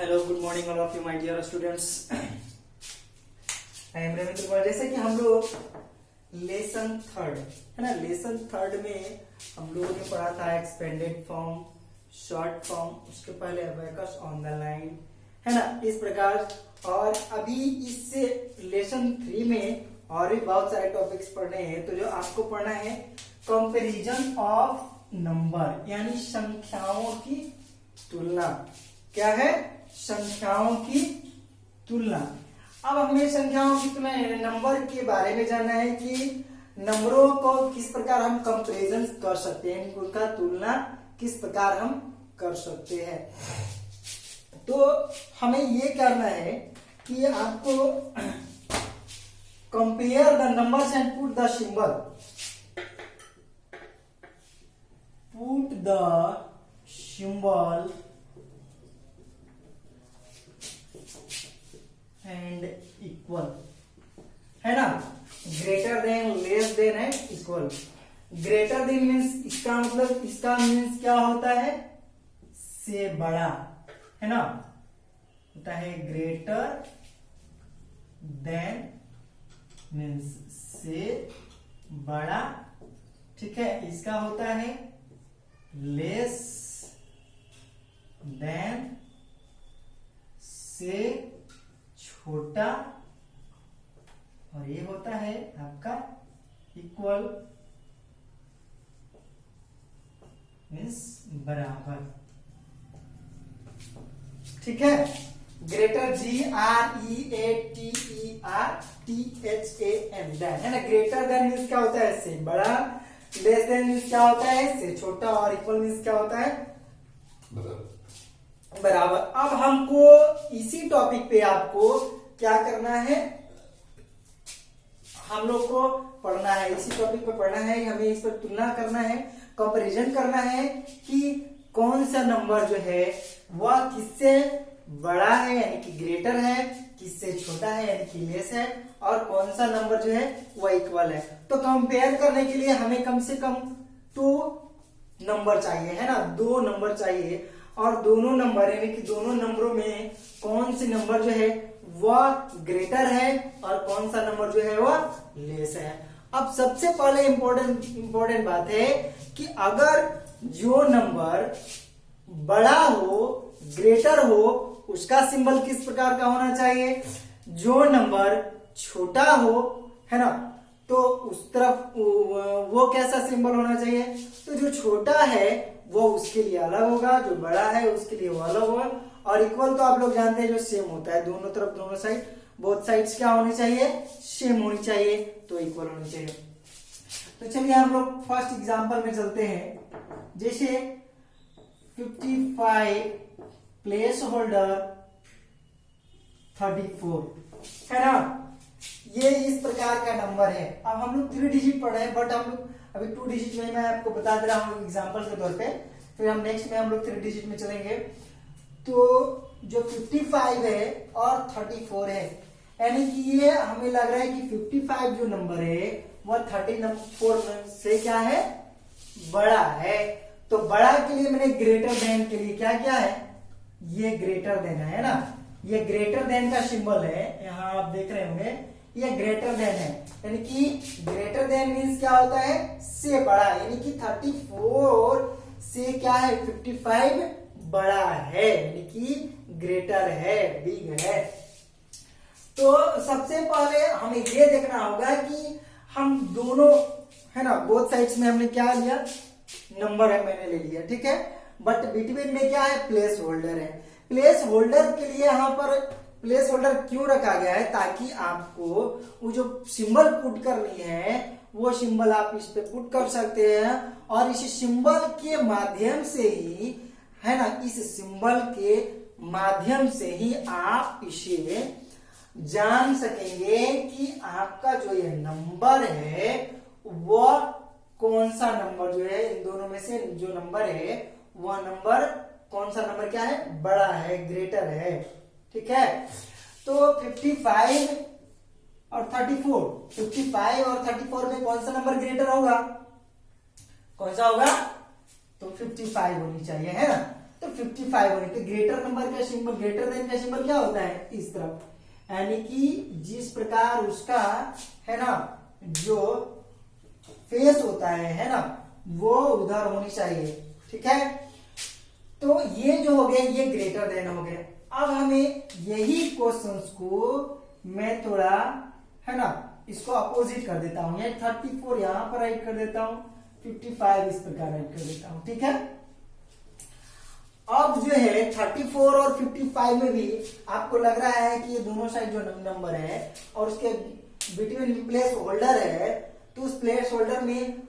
Hello good morning all of you my dear students. I am Ravindra Kumar. जैसे कि हम लोग लेसन थर्ड है ना, लेसन थर्ड में हम लोगों ने पढ़ा था एक्सपेंडेड फॉर्म, शॉर्ट फॉर्म, उसके पहले अबैकस ऑन द लाइन है ना, इस प्रकार। और अभी इससे लेसन 3 में और भी बहुत सारे टॉपिक्स पढ़ने हैं। तो जो आपको पढ़ना है कंपैरिजन ऑफ नंबर, यानी संख्याओं की तुलना। क्या है? संख्याओं की तुलना। अब हमें संख्याओं की तुलना नंबर के बारे में जानना है कि नंबरों को किस प्रकार हम कंपैरिजन कर सकते हैं, उनका तुलना किस प्रकार हम कर सकते हैं। तो हमें ये करना है कि आपको compare the numbers and put the symbol, put the symbol and equal, है ना। Greater than, less than and equal. Greater than means इसका मतलब, इसका मीन्स क्या होता है? से बड़ा, है ना, होता है ग्रेटर देन मीन्स से बड़ा, ठीक है। इसका होता है लेस देन से छोटा, और ये होता है आपका इक्वल मीन्स बराबर, ठीक है। ग्रेटर, GREATERTHAN, है ना। ग्रेटर देन मीन्स क्या होता है? से बड़ा। लेस देन मीन्स क्या होता है? से छोटा। और इक्वल मीन्स क्या होता है? बराबर। अब हमको इसी टॉपिक पे आपको क्या करना है? हम लोग को पढ़ना है, इसी टॉपिक पे पढ़ना है। हमें इस पर तुलना करना है, कंपैरिजन करना है कि कौन सा नंबर जो है वह किससे बड़ा है यानी कि ग्रेटर है, किससे छोटा है यानी कि लेस है, और कौन सा नंबर जो है वह इक्वल है। तो कंपेयर करने के लिए हमें कम से कम 2 नंबर चाहिए, है ना, 2 नंबर चाहिए। और दोनों नंबर यानी कि दोनों नंबरों में कौन से नंबर जो है वह ग्रेटर है और कौन सा नंबर जो है वह लेस है। अब सबसे पहले इंपॉर्टेंट बात है कि अगर जो नंबर बड़ा हो, ग्रेटर हो, उसका सिंबल किस प्रकार का होना चाहिए? जो नंबर छोटा हो, है ना, तो उस तरफ वो कैसा सिंबल होना चाहिए? तो जो छोटा है वो उसके लिए अलग होगा, जो बड़ा है उसके लिए वो अलग होगा। और इक्वल तो आप लोग जानते हैं जो सेम होता है, दोनों तरफ, दोनों साइड, बोथ साइड्स क्या होनी चाहिए? सेम होनी चाहिए, तो इक्वल होनी चाहिए। तो चलिए हम लोग फर्स्ट एग्जांपल में चलते हैं। जैसे 55 प्लेस होल्डर 34, है ना, ये इस प्रकार का नंबर है। अब हम लोग 3 डिजिट पढ़ रहे हैं, बट हम लोग अभी 2 डिजिट में मैं आपको बता दे रहा हूँ एग्जांपल के तौर पे, फिर हम नेक्स्ट में हम लोग 3 डिजिट में चलेंगे। तो जो 55 है और 34 है, यानी कि ये हमें लग रहा है कि 55 जो नंबर है वह 34 से क्या है? बड़ा है। तो बड़ा के लिए मैंने ग्रेटर देन के लिए क्या क्या है? ये ग्रेटर देन है ना, ये ग्रेटर देन का सिंबल है, यहाँ आप देख रहे होंगे, ये ग्रेटर देन है। यानी कि ग्रेटर देन मीन्स क्या होता है? से बड़ा, यानी कि 34 से क्या है? 55 बड़ा है, यानी कि ग्रेटर है, बिग है। तो सबसे पहले हमें ये देखना होगा कि हम दोनों, है ना, बोथ साइड्स में हमने क्या लिया? नंबर है, मैंने ले लिया, ठीक है। बट बिटवीन में क्या है? प्लेस होल्डर है। प्लेस होल्डर के लिए यहाँ पर प्लेस होल्डर क्यों रखा गया है? ताकि आपको वो जो सिंबल पुट करनी है वो सिंबल आप इस पे पुट कर सकते हैं, और इस सिंबल के माध्यम से ही, है ना, इस सिंबल के माध्यम से ही आप इसे जान सकेंगे कि आपका जो ये नंबर है वह कौन सा नंबर जो है, इन दोनों में से जो नंबर है वह नंबर कौन सा नंबर क्या है? बड़ा है, ग्रेटर है, ठीक है। तो 55 और 34, 55 और 34 में कौन सा नंबर ग्रेटर होगा? कौन सा होगा? तो 55 होनी चाहिए, है ना। तो 55 होने तो ग्रेटर नंबर का सिंबल, ग्रेटर देन का सिंबल क्या होता है इस तरफ, यानी कि जिस प्रकार उसका है ना जो फेस होता है ना, वो उधर होनी चाहिए। ठीक है, तो ये जो हो गया ये ग्रेटर देन हो गया। अब हमें यही क्वेश्चंस को मैं थोड़ा है ना इसको अपोजिट कर देता हूं, 34 यहां पर राइट कर देता हूं, 55 इस प्रकार राइट कर देता हूं। ठीक है, अब जो है 34 और 55 में भी आपको लग रहा है कि ये दोनों साइड जो नंबर है और उसके बिटवीन प्लेस होल्डर है, तो उस प्लेस होल्डर में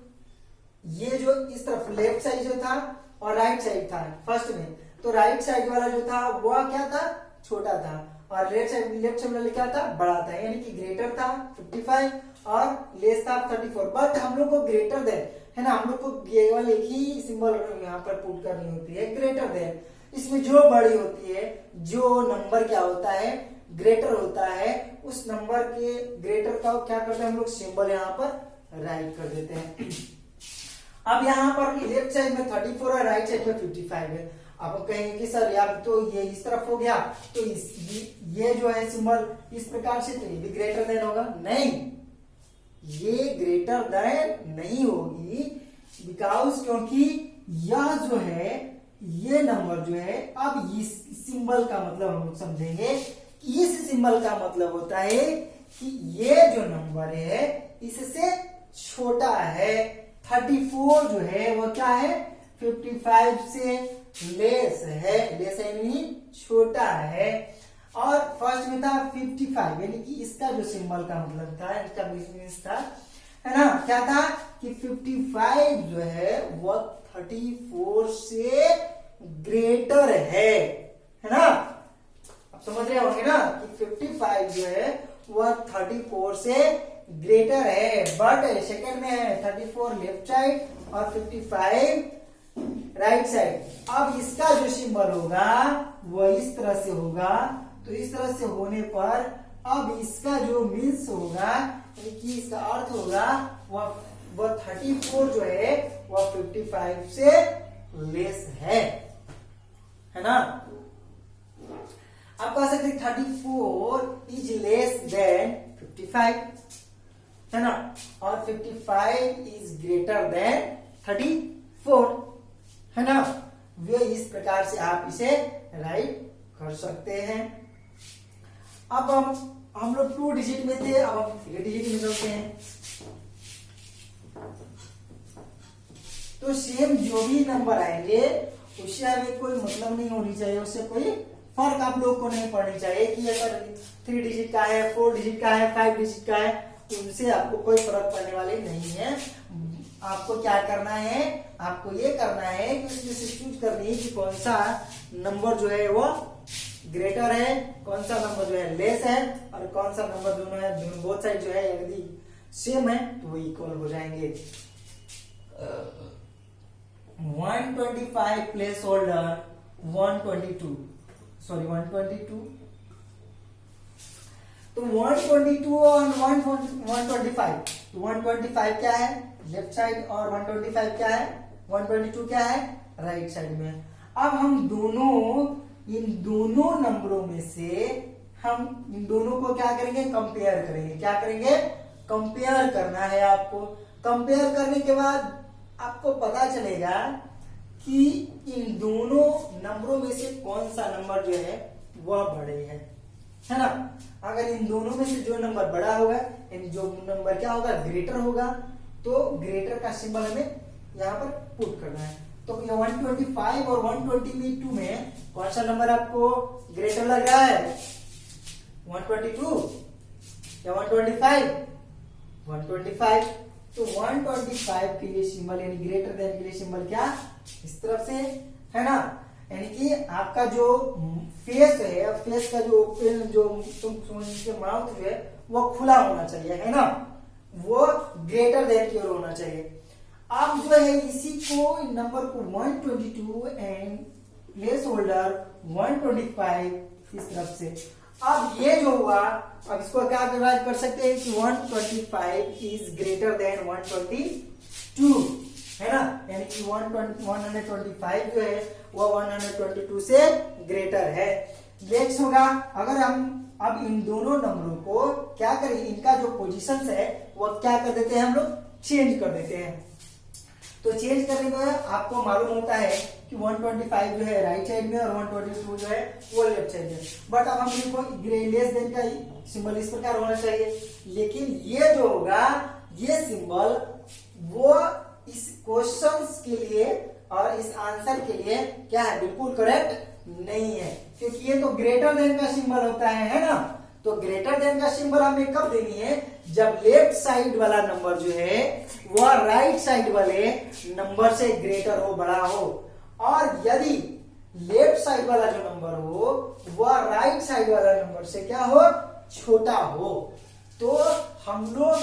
ये जो इस तरफ लेफ्ट साइड जो था और राइट साइड था फर्स्ट में, तो राइट साइड वाला जो था वह क्या था, छोटा था, और लेफ्ट साइड वाला क्या था, बड़ा था, यानी कि ग्रेटर था 55 और लेस था 34। बट हम लोग को ग्रेटर देन है ना, हम लोग को केवल एक ही सिंबल यहाँ पर पुट करनी होती है, ग्रेटर देन। इसमें जो बड़ी होती है, जो नंबर क्या होता है, ग्रेटर होता है, उस नंबर के ग्रेटर का क्या करते हैं हम लोग, सिंबल यहाँ पर राइट कर देते हैं। अब यहाँ पर लेफ्ट साइड में 34 है, राइट साइड में 55 है। अब हम कहेंगे कि सर यार तो ये इस तरफ हो गया, तो ये जो है सिंबल इस प्रकार से, तो ये भी ग्रेटर देन होगा। नहीं, ये ग्रेटर देन नहीं होगी, बिकॉज क्योंकि यह जो है ये नंबर जो है, अब इस सिंबल का मतलब हम लोग समझेंगे, इस सिंबल का मतलब होता है कि ये जो नंबर है इससे छोटा है। 34 जो है वो क्या है, 55 से लेस है, लेस यानी छोटा है। और फर्स्ट में था 55, यानी कि इसका जो सिंबल का मतलब था, इसका मीनिंग था है ना, क्या था कि 55 जो है वो 34 से ग्रेटर है ना। अब समझ रहे होंगे ना कि 55 जो है वह 34 से ग्रेटर है, बट सेकंड में है 34 लेफ्ट साइड और 55 राइट साइड। अब इसका जो सिंबल होगा वो इस तरह से होगा, तो इस तरह से होने पर अब इसका जो मीन्स होगा, यानी कि इसका अर्थ होगा वह 34 जो है वह 55 से लेस है ना। आप कह सकते 34 इज लेस देन 55 है ना, और 55 इज ग्रेटर देन 34 है ना। वे इस प्रकार से आप इसे राइट कर सकते हैं। अब हम लोग 2 डिजिट में थे, अब हम 3 डिजिट में चलते हैं। तो सेम जो भी नंबर आएंगे उससे हमें कोई मतलब नहीं होनी चाहिए, उससे कोई फर्क आप लोग को नहीं पड़नी चाहिए कि अगर 3 डिजिट का है, 4 डिजिट का है, 5 डिजिट का है, उनसे आपको कोई फर्क पड़ने वाले नहीं है। आपको क्या करना है, आपको ये करना है कि उसमें से चूज करनी है कि कौन सा नंबर जो है वो ग्रेटर है, कौन सा नंबर जो है लेस है, और कौन सा नंबर दोनों है, दोनों बोथ साइड जो है यदि सेम है तो वो इक्वल हो जाएंगे। 125 प्लेस होल्डर 122 तो 122 और 125, 125 क्या है लेफ्ट साइड और 125 क्या है, 122 क्या है राइट साइड में। अब हम इन दोनों नंबरों में से हम इन दोनों को क्या करेंगे, कंपेयर करेंगे। क्या करेंगे, कंपेयर करना है आपको। कंपेयर करने के बाद आपको पता चलेगा कि इन दोनों नंबरों में से कौन सा नंबर जो है वह बड़े है ना। अगर इन दोनों में से जो नंबर बड़ा होगा, जो नंबर क्या होगा ग्रेटर होगा, तो ग्रेटर का सिंबल हमें यहाँ पर पुट करना है। तो ये 125 और 122 में कौन सा नंबर आपको ग्रेटर लग रहा है, 122 या 125? 125। तो 125 के लिए सिंबल यानी ग्रेटर देन के लिए सिंबल क्या, इस तरफ से है ना, यानी कि आपका जो फेस है, फेस का जो ओपन जो तुम माउथ है वो खुला होना चाहिए है ना, वो ग्रेटर देन की ओर होना चाहिए। अब जो है इसी को नंबर को 122 एंड प्लेस होल्डर 125 इस तरफ से। अब ये जो हुआ, अब इसको क्या डिवाइड कर सकते हैं कि 125 इज ग्रेटर देन 122 है ना, यानी कि 125 जो है वह 122 से ग्रेटर है। नेक्स्ट होगा, अगर हम अब इन दोनों नंबरों को क्या करें, इनका जो पोजीशंस है वह क्या कर देते हैं, हम लोग चेंज कर देते हैं। तो चेंज करने पर आपको मालूम होता है कि 125 जो है राइट साइड में और 122 जो है वो लेफ्ट साइड में। बट अब हम देखो लेस देन का सिंबल इस प्रकार होना चाहिए, लेकिन ये जो होगा ये सिंबल वो इस क्वेश्चंस के लिए और इस आंसर के लिए क्या है, बिल्कुल करेक्ट नहीं है, क्योंकि ये तो ग्रेटर देन का सिंबल होता है ना। तो ग्रेटर देन का सिंबल हमें कब देनी है, जब लेफ्ट साइड वाला नंबर जो है वह राइट साइड वाले नंबर से ग्रेटर हो, बड़ा हो, और यदि लेफ्ट साइड वाला जो नंबर हो वह राइट साइड वाला नंबर से क्या हो, छोटा हो। तो हम लोग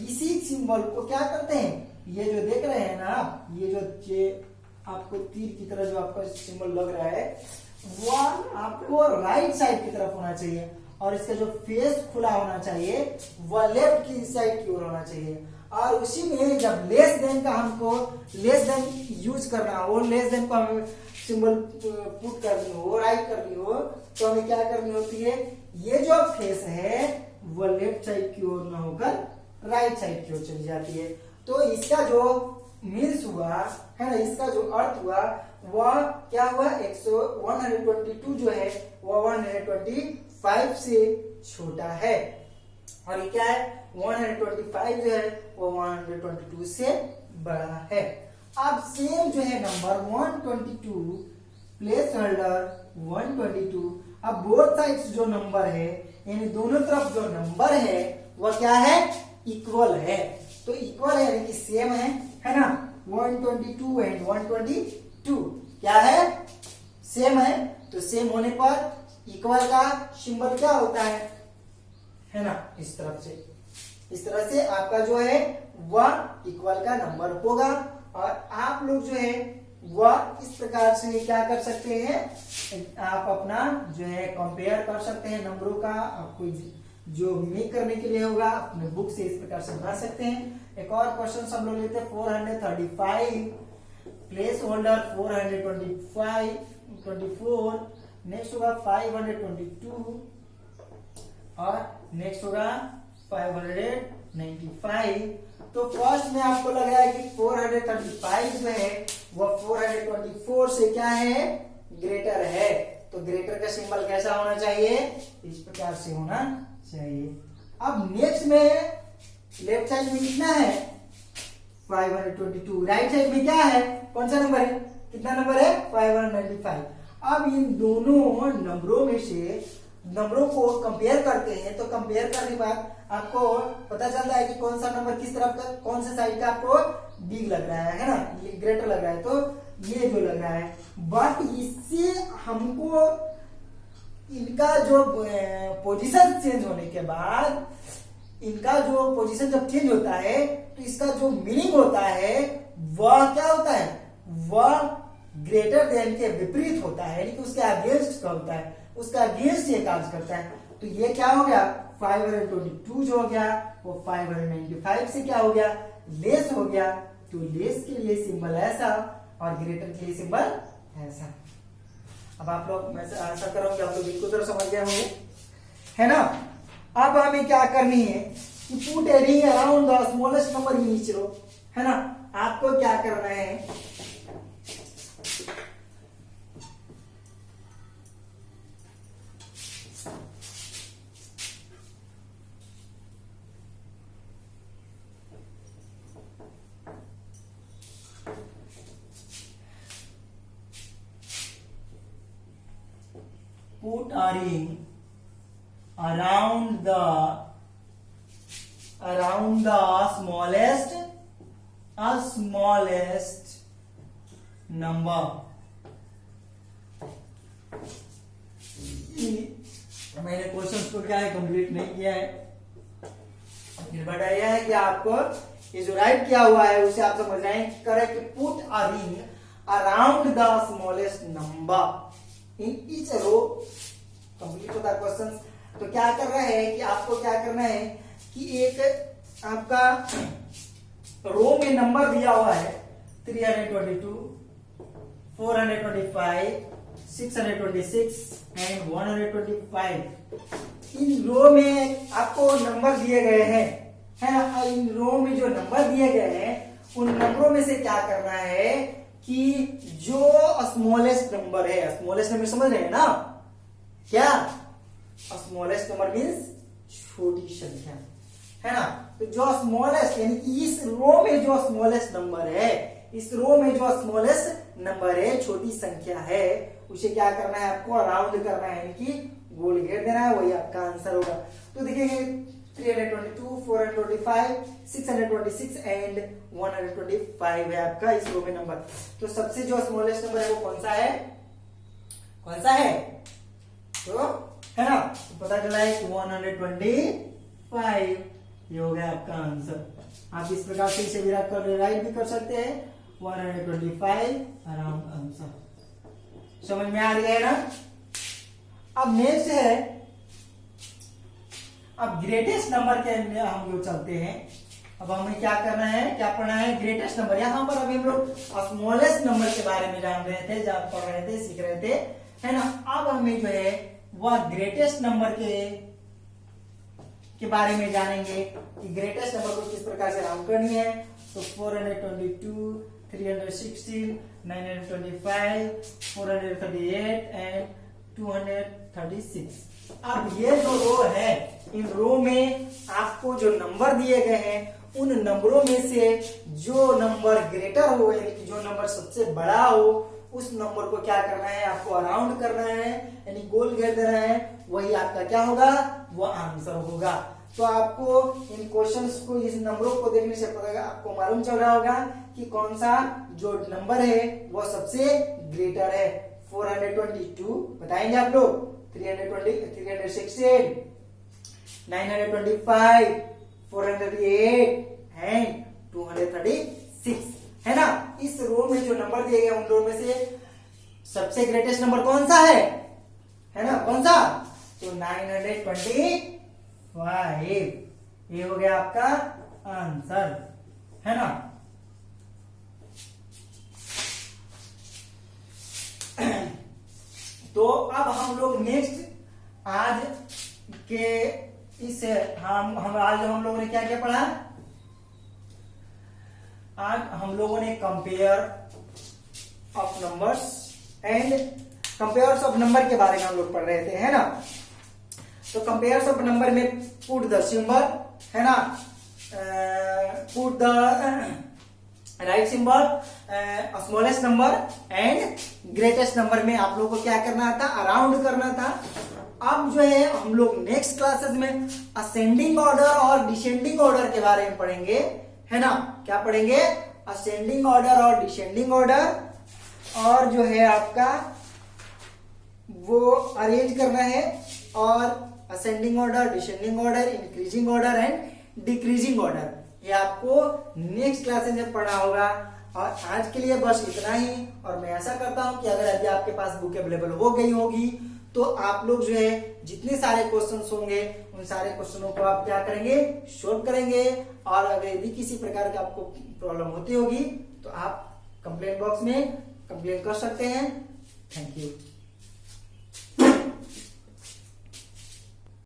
इसी सिंबल को क्या करते हैं, ये जो देख रहे हैं ना आप, ये जो आपको तीर की तरह जो आपका सिंबल लग रहा है वह आपको राइट साइड की तरफ होना चाहिए, और इसका जो फेस खुला होना चाहिए वह लेफ्ट की साइड की ओर होना चाहिए। और उसी में जब लेस देन का हमको लेस देन यूज करना हो, लेस देन को हमें सिंबल पुट करनी हो, राइट करनी हो, तो हमें क्या करनी होती है, ये जो फेस है वह लेफ्ट साइड की ओर ना होकर राइट साइड की ओर चली जाती है। तो इसका जो मीन्स हुआ है ना, इसका जो अर्थ हुआ वह क्या हुआ, 122 जो है वह 125 से छोटा है, और ये क्या है 125 जो है वो 122 से बड़ा है। अब सेम जो है नंबर 122 प्लेस होल्डर 122, अब बोथ साइड्स जो नंबर है यानी दोनों तरफ जो नंबर है वह क्या है, इक्वल है। तो इक्वल है यानी कि सेम है ना, 122 एंड 122 क्या है, सेम है। तो सेम होने पर इक्वल का सिंबल क्या होता है ना, इस तरह से आपका जो है वह इक्वल का नंबर होगा। और आप लोग जो है वह इस प्रकार से क्या कर सकते हैं, आप अपना जो है कंपेयर कर सकते हैं नंबरों का, आपको जो मेक करने के लिए होगा अपने बुक से इस प्रकार से बना सकते हैं। एक और क्वेश्चन हम लोग लेते हैं 435 प्लेस होल्डर 424, नेक्स्ट होगा 522 और नेक्स्ट होगा 595। तो फर्स्ट में आपको लग रहा है कि 435 जो है वह 424 से क्या है, ग्रेटर है। तो ग्रेटर का सिंबल कैसा होना चाहिए, इस प्रकार से होना चाहिए। अब नेक्स्ट में लेफ्ट साइड में कितना है 522, राइट साइड में क्या है, कौन सा नंबर है, कितना नंबर है 595। अब इन दोनों नंबरों में से नंबरों को कंपेयर करते हैं, तो कंपेयर करने के बाद आपको पता चलता है कि कौन सा नंबर किस तरफ का, कौन से साइड का आपको बिग लग रहा है ना, ये ग्रेटर लग रहा है, तो ये जो लग रहा है। बट इससे हमको इनका जो पोजीशन चेंज होने के बाद, इनका जो पोजीशन जब चेंज होता है तो इसका जो मीनिंग होता है वह क्या होता है, वह ग्रेटर देन के विपरीत होता है, यानी कि उसके अगेंस्ट का होता है, उसका अगेंस्ट ये कार्य करता है। तो ये क्या हो गया 522 जो हो गया वो 595 से क्या हो गया, लेस हो गया। तो लेस के लिए सिंबल ऐसा और ग्रेटर के लिए सिंबल ऐसा। अब आप लोग, मैं आशा कर रहा हूं कि आप लोग बिल्कुल तरह समझ गए होंगे, है ना। अब हमें क्या करनी है कि put a ring around the smallest number in each row, है ना। आपको क्या करना है, put a ring around the smallest number। मैंने क्वेश्चन को क्या है कंप्लीट नहीं किया है, बताया है कि आपको ये जो राइट किया हुआ है उसे आप समझ रहे हैं। Correct, put a ring around the smallest number in each row, complete होता है क्वेश्चन। तो क्या कर रहा है कि आपको क्या करना है कि एक आपका रो में नंबर दिया हुआ है 322, 425, 626 एंड 125। इन रो में आपको नंबर दिए गए हैं, है ना। इन रो में जो नंबर दिए गए हैं उन नंबरों में से क्या करना है कि जो स्मॉलेस्ट नंबर है, स्मॉलेस्ट नंबर समझ रहे हैं ना क्या, स्मॉलेस्ट नंबर मीन्स छोटी संख्या, है ना। तो जो स्मॉलेस्ट यानी कि इस रो में जो स्मॉलेस्ट नंबर है, इस रो में जो स्मॉलेस्ट नंबर है, छोटी संख्या है, उसे क्या करना है आपको, राउंड करना है, यानी कि गोल घेर देना है, वही आपका आंसर होगा। तो देखिए 322, 425, 626 एंड 125 है आपका इस रो में नंबर। तो सबसे जो स्मॉलेस्ट नंबर है वो कौन सा है, कौन सा है, तो है ना, तो पता चला है 125, ये हो गया आपका आंसर। आप इस प्रकार से इसे भी राइट भी कर सकते हैं, 125 अराउंड आंसर। समझ में आ रही है ना। अब नेक्स्ट है, अब ग्रेटेस्ट नंबर के लिए हम लोग चलते हैं। अब हमें क्या करना है, क्या पढ़ना है, ग्रेटेस्ट नंबर। यहां पर अभी हम लोग स्मॉलेस्ट नंबर के बारे में जान रहे थे, जान पढ़ रहे थे, सीख रहे थे, है ना। अब हमें जो है वह ग्रेटेस्ट नंबर के बारे में जानेंगे कि ग्रेटेस्ट नंबर को किस प्रकार से राउंड करनी है। तो 422, 316, 925, 438 एंड 236। अब ये जो रो है, इन रो में आपको जो नंबर दिए गए हैं उन नंबरों में से जो नंबर ग्रेटर हो, यानी कि जो नंबर सबसे बड़ा हो, उस नंबर को क्या करना है, आपको अराउंड करना है, यानी गोल घेर देना है, वही आपका क्या होगा, वो आंसर होगा। तो आपको इन क्वेश्चंस को, इस नंबरों को देखने से पता, आपको मालूम चल रहा होगा कि कौन सा जो नंबर है वो सबसे ग्रेटर है। 422 बताएंगे आप लोग, 316, 925, 408 एंड 236, है ना। इस रो में जो नंबर दिए गए उन रो में से सबसे ग्रेटेस्ट नंबर कौन सा है ना, कौन सा, तो 925, ये हो गया आपका आंसर, है ना। तो अब हम लोग नेक्स्ट आज के इस आज हम लोगों ने क्या क्या पढ़ा, आज हम लोगों ने compare of numbers and compares of number के बारे में हम लोग पढ़ रहे थे, है ना। तो कंपेयर्स ऑफ नंबर में पुट द सिंबल, है ना, put the right symbol, smallest number and greatest number में आप लोगों को क्या करना था, अराउंड करना था। अब जो है हम लोग नेक्स्ट क्लासेस में असेंडिंग ऑर्डर और डिसेंडिंग ऑर्डर के बारे में पढ़ेंगे, है ना। क्या पढ़ेंगे, असेंडिंग ऑर्डर और डिसेंडिंग ऑर्डर, और जो है आपका वो अरेंज करना है, और ascending order, descending order, increasing order and decreasing order, ये आपको नेक्स्ट क्लासेस में पढ़ना होगा। और आज के लिए बस इतना ही। और मैं ऐसा करता हूं कि अगर अभी आपके पास बुक अवेलेबल हो गई होगी तो आप लोग जो है जितने सारे क्वेश्चंस होंगे उन सारे क्वेश्चनों को आप क्या करेंगे, सोल्व करेंगे। और अगर यदि किसी प्रकार का आपको प्रॉब्लम होती होगी तो आप कंप्लेंट बॉक्स में कंप्लेंट कर सकते हैं। Thank you.